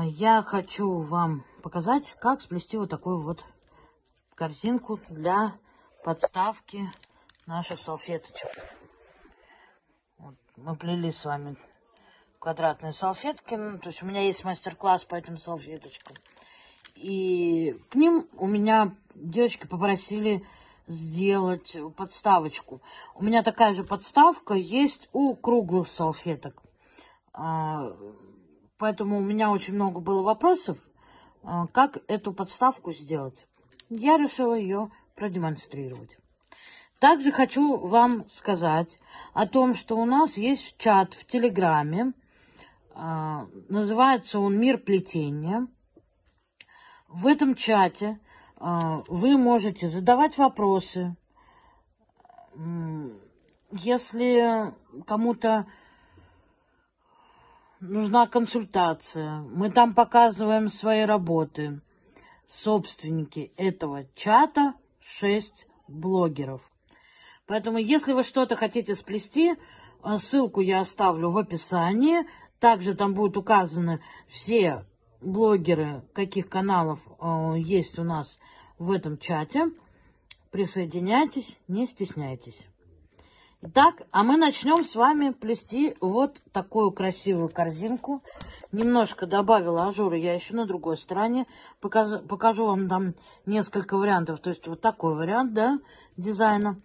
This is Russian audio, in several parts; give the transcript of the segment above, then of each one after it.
Я хочу вам показать, как сплести вот такую вот корзинку для подставки наших салфеточек. Вот, мы плели с вами квадратные салфетки. То есть у меня есть мастер-класс по этим салфеточкам. И к ним у меня девочки попросили сделать подставочку. У меня такая же подставка есть у круглых салфеток. Поэтому у меня очень много было вопросов, как эту подставку сделать. Я решила ее продемонстрировать. Также хочу вам сказать о том, что у нас есть чат в Телеграме. Называется он «Мир плетения». В этом чате вы можете задавать вопросы. Если кому-то нужна консультация, мы там показываем свои работы. Собственники этого чата 6 блогеров. Поэтому, если вы что-то хотите сплести, ссылку я оставлю в описании. Также там будут указаны все блогеры, каких каналов есть у нас в этом чате. Присоединяйтесь, не стесняйтесь. Итак, а мы начнем с вами плести вот такую красивую корзинку. Немножко добавила ажура я еще на другой стороне. Покажу вам там несколько вариантов. То есть вот такой вариант, да, дизайна.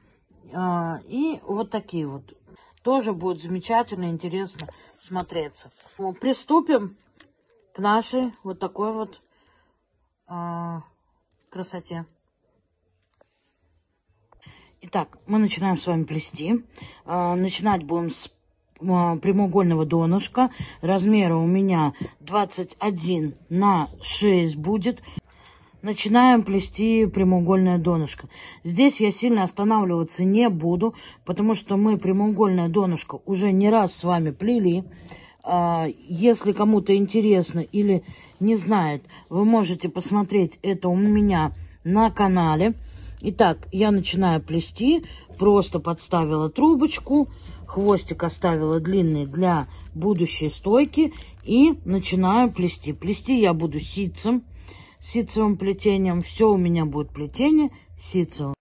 И вот такие вот. Тоже будет замечательно, интересно смотреться. Приступим к нашей вот такой вот красоте. Итак, мы начинаем с вами плести. Начинать будем с прямоугольного донышка. Размера у меня 21 на 6 будет. Начинаем плести прямоугольное донышко. Здесь я сильно останавливаться не буду, потому что мы прямоугольное донышко уже не раз с вами плели. Если кому-то интересно или не знает, вы можете посмотреть это у меня на канале. Итак, я начинаю плести, просто подставила трубочку, хвостик оставила длинный для будущей стойки и начинаю плести. Плести я буду ситцевым плетением, все у меня будет плетение ситцевым.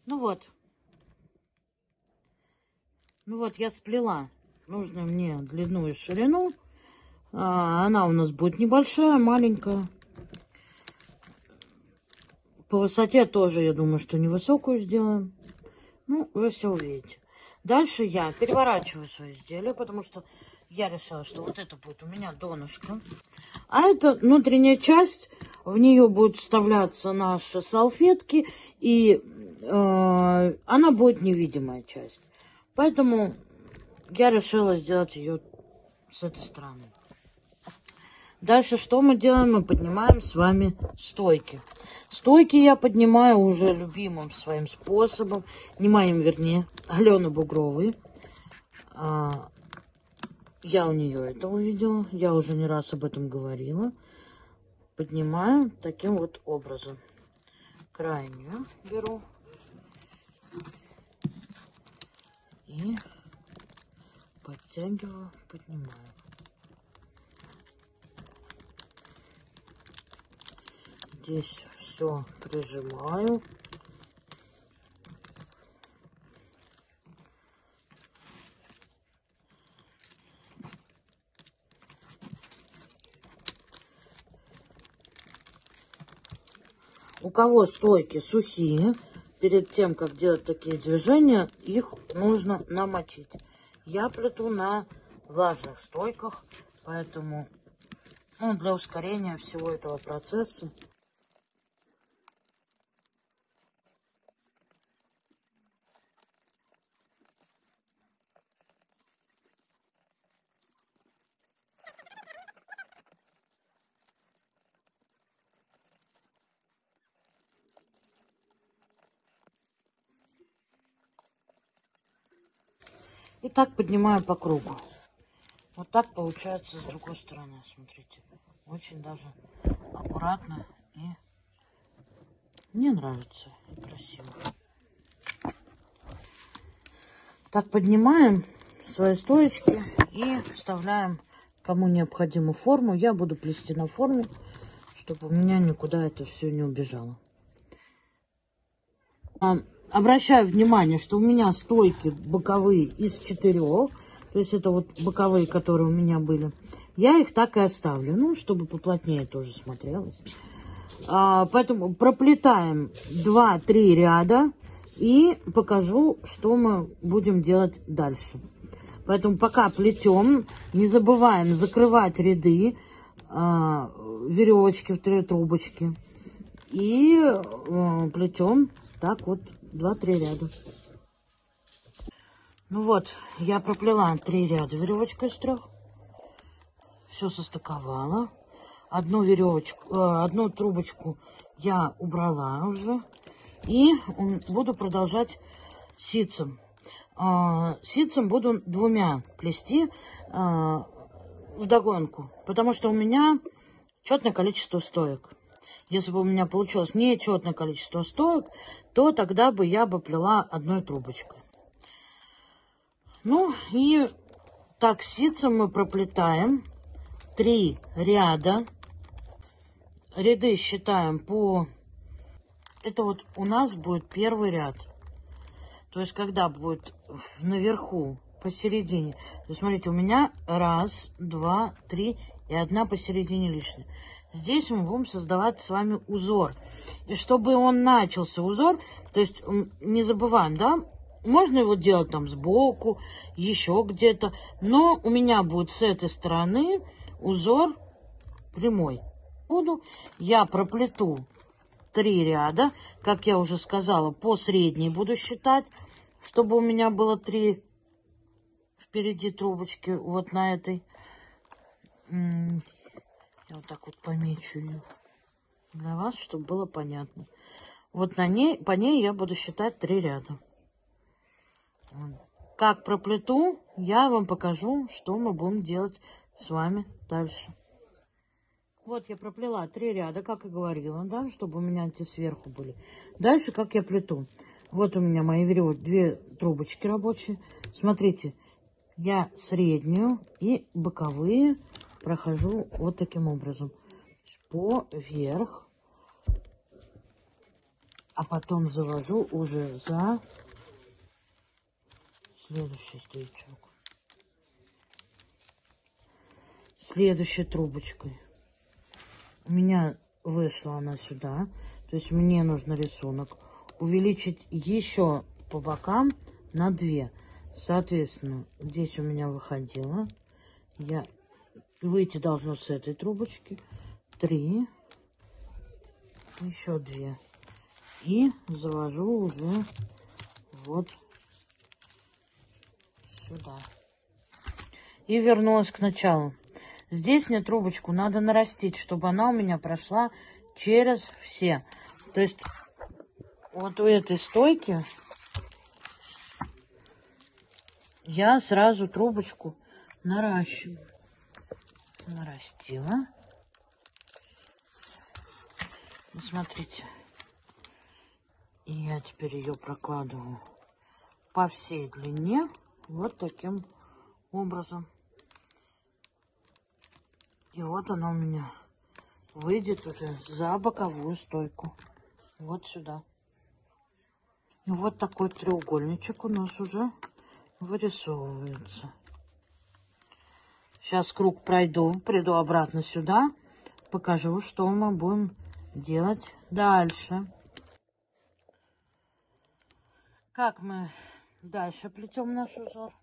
Ну вот, я сплела нужную мне длину и ширину. Она у нас будет небольшая, маленькая. По высоте тоже, я думаю, что невысокую сделаем. Ну, вы все увидите. Дальше я переворачиваю свое изделие, потому что я решила, что вот это будет у меня донышко. А это внутренняя часть, в нее будут вставляться наши салфетки, и она будет невидимая часть. Поэтому я решила сделать ее с этой стороны. Дальше что мы делаем? Мы поднимаем с вами стойки. Стойки я поднимаю уже любимым своим способом. Не моим, вернее, Алены Бугровой. Я у нее это увидела. Я уже не раз об этом говорила. Поднимаю таким вот образом. Крайнюю беру. И подтягиваю, поднимаю. Здесь все прижимаю. У кого стойки сухие, перед тем, как делать такие движения, их нужно намочить. Я плету на влажных стойках, поэтому для ускорения всего этого процесса. И так поднимаю по кругу. Вот так получается с другой стороны, смотрите. Очень даже аккуратно и мне нравится, красиво. Так поднимаем свои стоечки и вставляем, кому необходимую форму. Я буду плести на форме, чтобы у меня никуда это все не убежало. Обращаю внимание, что у меня стойки боковые из 4, то есть это вот боковые, которые у меня были. Я их так и оставлю, чтобы поплотнее тоже смотрелось. Поэтому проплетаем 2-3 ряда и покажу, что мы будем делать дальше. Поэтому пока плетем, не забываем закрывать ряды, веревочки в 3 трубочки. И плетем так вот 2-3 ряда. Ну вот, я проплела 3 ряда веревочкой из 3. Все состыковала. Одну трубочку я убрала уже. И буду продолжать ситцем. Ситцем буду 2 плести вдогонку. Потому что у меня четное количество стоек. Если бы у меня получилось нечетное количество стоек, то тогда бы я плела 1 трубочкой. Ну и так ситцем мы проплетаем 3 ряда. Ряды считаем по... Это вот у нас будет первый ряд. То есть когда будет наверху, посередине. То есть, смотрите, у меня 1, 2, 3 и 1 посередине лишняя. Здесь мы будем создавать с вами узор. И чтобы он начался узор, то есть не забываем, да, можно его делать там сбоку, еще где-то. Но у меня будет с этой стороны узор прямой. Я проплету 3 ряда, как я уже сказала, по средней буду считать, чтобы у меня было 3 впереди трубочки, вот на этой. Я вот так вот помечу ее для вас, чтобы было понятно. Вот по ней я буду считать 3 ряда. Как проплету, я вам покажу, что мы будем делать с вами дальше. Вот я проплела 3 ряда, как и говорила, да, чтобы у меня эти сверху были. Дальше как я плету. Вот у меня мои 2 трубочки рабочие. Смотрите, я среднюю и боковые прохожу вот таким образом. Поверх. А потом завожу уже за следующий стоячок. Следующей трубочкой. У меня вышла она сюда. То есть мне нужно рисунок увеличить еще по бокам на 2. Соответственно, здесь у меня выходило. Выйти должно с этой трубочки. 3. Еще 2. И завожу уже вот сюда. И вернулась к началу. Здесь мне трубочку надо нарастить, чтобы она у меня прошла через все. То есть вот у этой стойки я сразу трубочку наращиваю. Нарастила. И смотрите. И я теперь ее прокладываю по всей длине вот таким образом. И вот она у меня выйдет уже за боковую стойку. Вот сюда. И вот такой треугольничек у нас уже вырисовывается. Сейчас круг пройду, приду обратно сюда, покажу, что мы будем делать дальше. Как мы дальше плетем наш узор?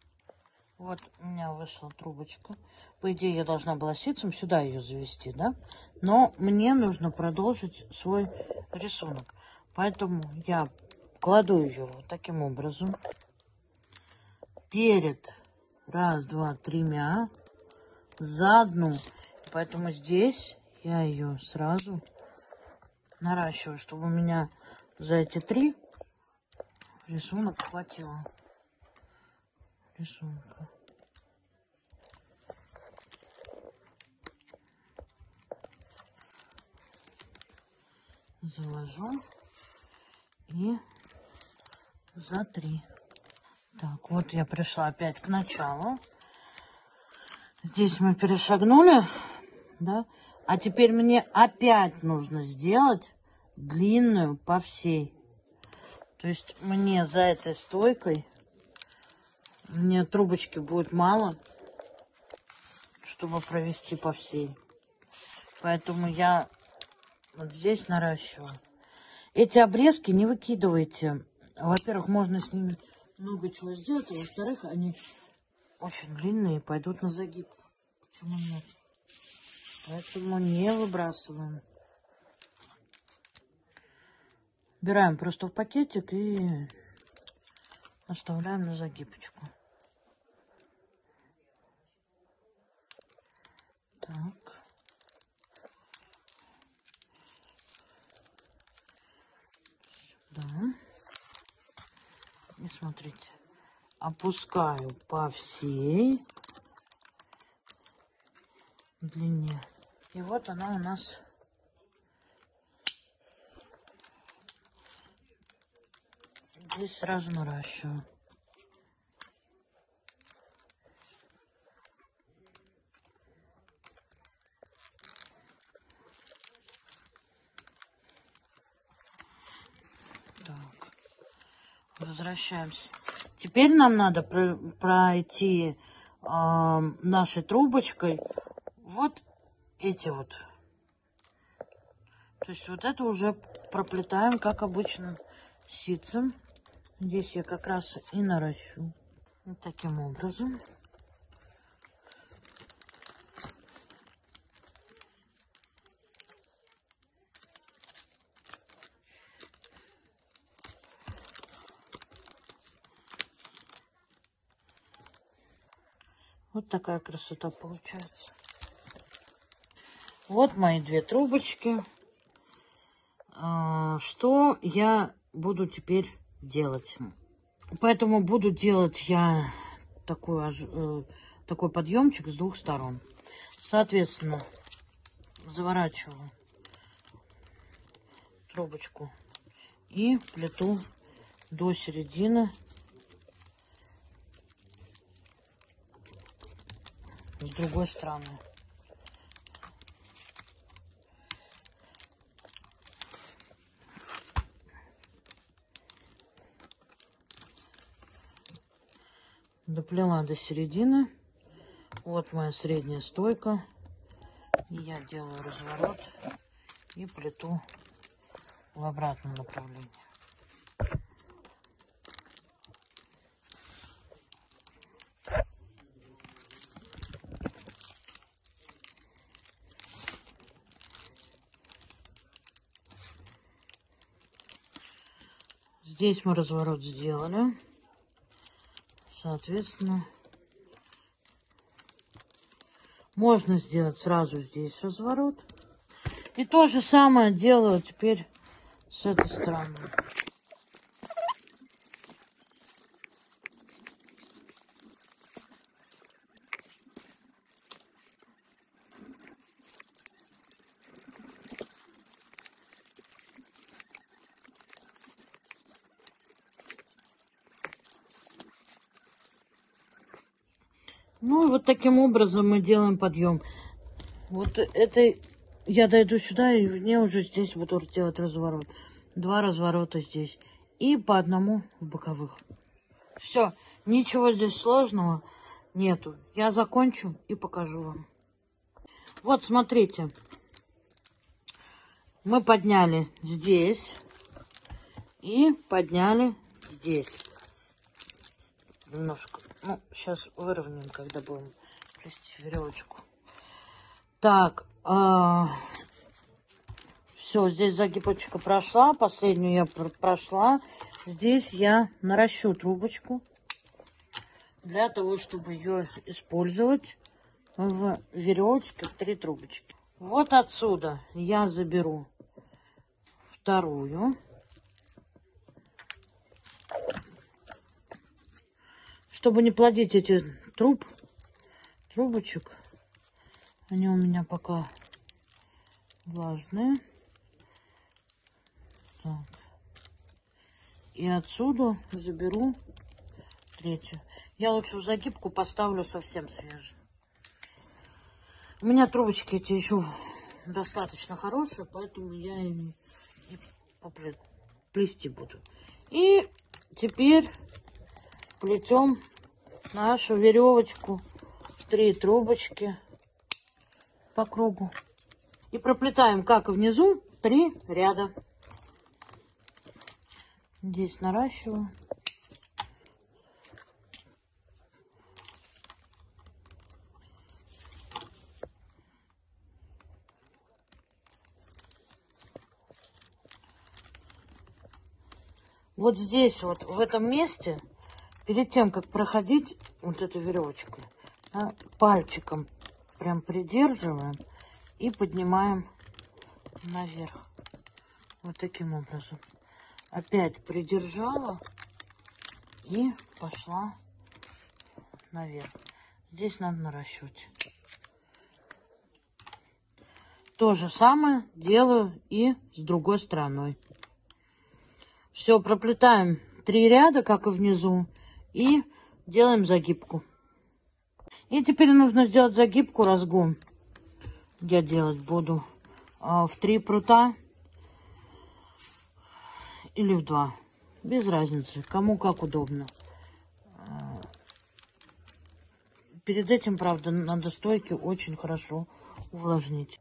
Вот у меня вышла трубочка. По идее, я должна была ситцем сюда ее завести, да? Но мне нужно продолжить свой рисунок. Поэтому я кладу ее вот таким образом. Перед раз, два, тремя за одну. Поэтому здесь я ее сразу наращиваю, чтобы у меня за эти 3 рисунок хватило. Рисунка. Завожу и за 3. Так, вот я пришла опять к началу. Здесь мы перешагнули, да? А теперь мне опять нужно сделать длинную по всей. То есть мне за этой стойкой, мне трубочки будет мало, чтобы провести по всей. Поэтому я вот здесь наращиваю. Эти обрезки не выкидывайте. Во-первых, можно с ними много чего сделать, а во-вторых, они очень длинные, пойдут на загиб. Почему нет? Поэтому не выбрасываем. Убираем просто в пакетик и оставляем на загибочку. Так. Сюда. И смотрите. Опускаю по всей длине. И вот она у нас здесь сразу наращиваю. Так. Возвращаемся. Теперь нам надо пройти нашей трубочкой вот эти вот. То есть вот это уже проплетаем, как обычно, ситцем. Здесь я как раз и наращу. Вот таким образом. Вот такая красота получается. Вот мои 2 трубочки. Что я буду теперь делать? Поэтому буду делать я такой подъемчик с 2 сторон. Соответственно, заворачиваю трубочку и плету до середины с другой стороны. Доплела до середины. Вот моя средняя стойка. И я делаю разворот и плету в обратном направлении. Здесь мы разворот сделали. Соответственно, Можно сделать сразу здесь разворот. И то же самое делаю теперь с этой стороны. Ну и вот таким образом мы делаем подъем. Вот это я дойду сюда, и мне уже здесь буду делать разворот. 2 разворота здесь. И по одному в боковых. Все, ничего здесь сложного нету. Я закончу и покажу вам. Вот, смотрите. Мы подняли здесь и подняли здесь. Немножко. Ну, сейчас выровняем, когда будем плести веревочку. Так, все, здесь загибочка прошла, последнюю я прошла. Здесь я наращу трубочку для того, чтобы ее использовать в веревочке 3 трубочки. Вот отсюда я заберу вторую. Чтобы не плодить эти трубочек, они у меня пока влажные. Так. И отсюда заберу 3-ю. Я лучше в загибку поставлю совсем свежие. У меня трубочки эти еще достаточно хорошие, поэтому я ими и плести буду. И теперь плетем нашу веревочку в 3 трубочки по кругу. И проплетаем, как и внизу, 3 ряда. Здесь наращиваю. Вот здесь, вот в этом месте, перед тем, как проходить вот этой веревочкой, да, пальчиком прям придерживаем и поднимаем наверх. Вот таким образом. Опять придержала и пошла наверх. Здесь надо наращивать. То же самое делаю и с другой стороной. Все, проплетаем 3 ряда, как и внизу, и делаем загибку. И теперь нужно сделать загибку, разгон. Я делать буду в 3 прута или в 2. Без разницы, кому как удобно. Перед этим, правда, надо стойки очень хорошо увлажнить.